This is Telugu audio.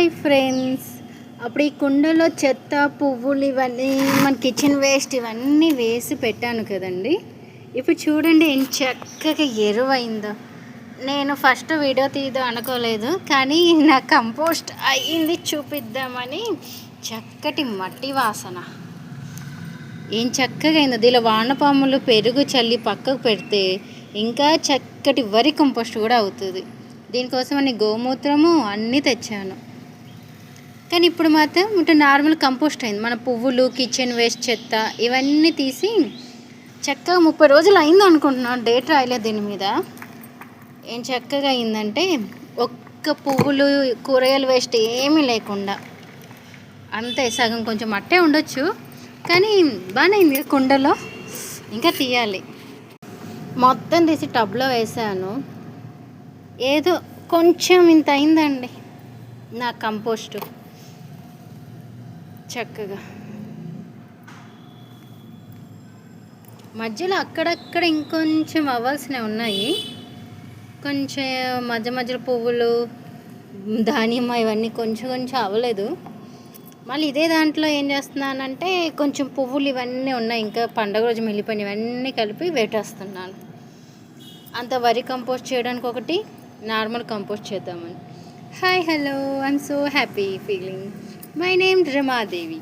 Hi friends. అప్పుడు ఈ కుండలో చెత్త పువ్వులు ఇవన్నీ మన కిచెన్ వేస్ట్ ఇవన్నీ వేసి పెట్టాను కదండి. ఇప్పుడు చూడండి ఏం చక్కగా ఎరువైందో. నేను ఫస్ట్ వీడియో తీయదు అనుకోలేదు, కానీ నా కంపోస్ట్ అయ్యింది చూపిద్దామని. చక్కటి మట్టి వాసన ఏం చక్కగా అయిందో. దీనిలో వానపాములు పెరుగు చల్లి పక్కకు పెడితే ఇంకా చక్కటి వరి కంపోస్ట్ కూడా అవుతుంది. దీనికోసం అని గోమూత్రము అన్నీ తెచ్చాను. కానీ ఇప్పుడు మాత్రం ఇటు నార్మల్ కంపోస్ట్ అయింది. మన పువ్వులు, కిచెన్ వేస్ట్, చెత్త ఇవన్నీ తీసి చక్కగా 30 రోజులు అయింది అనుకుంటున్నాను. డేట్ రాయలేదు దీని మీద. ఏం చక్కగా అయిందంటే ఒక్క పువ్వులు, కూరగాయలు వేస్ట్ ఏమీ లేకుండా అంతే. సగం కొంచెం మట్టే ఉండొచ్చు, కానీ బాగానే అయింది. కుండలో ఇంకా తీయాలి. మొత్తం తీసి టబ్లో వేసాను. ఏదో కొంచెం ఇంత అయిందండి నా కంపోస్టు. చక్కగా మధ్యలో అక్కడక్కడ ఇంకొంచెం అవ్వాల్సినవి ఉన్నాయి. కొంచెం మధ్య మధ్యలో పువ్వులు, ధాన్యమ ఇవన్నీ కొంచెం కొంచెం అవ్వలేదు. మళ్ళీ ఇదే దాంట్లో ఏం చేస్తున్నానంటే కొంచెం పువ్వులు ఇవన్నీ ఉన్నాయి, ఇంకా పండగ రోజు మిగిలిపోయిన ఇవన్నీ కలిపి వేటేస్తున్నాను. అంత వరి కంపోస్ట్ చేయడానికి ఒకటి, నార్మల్ కంపోస్ట్ చేద్దామని. Hi hello, I'm so happy feeling. My name Ramadevi.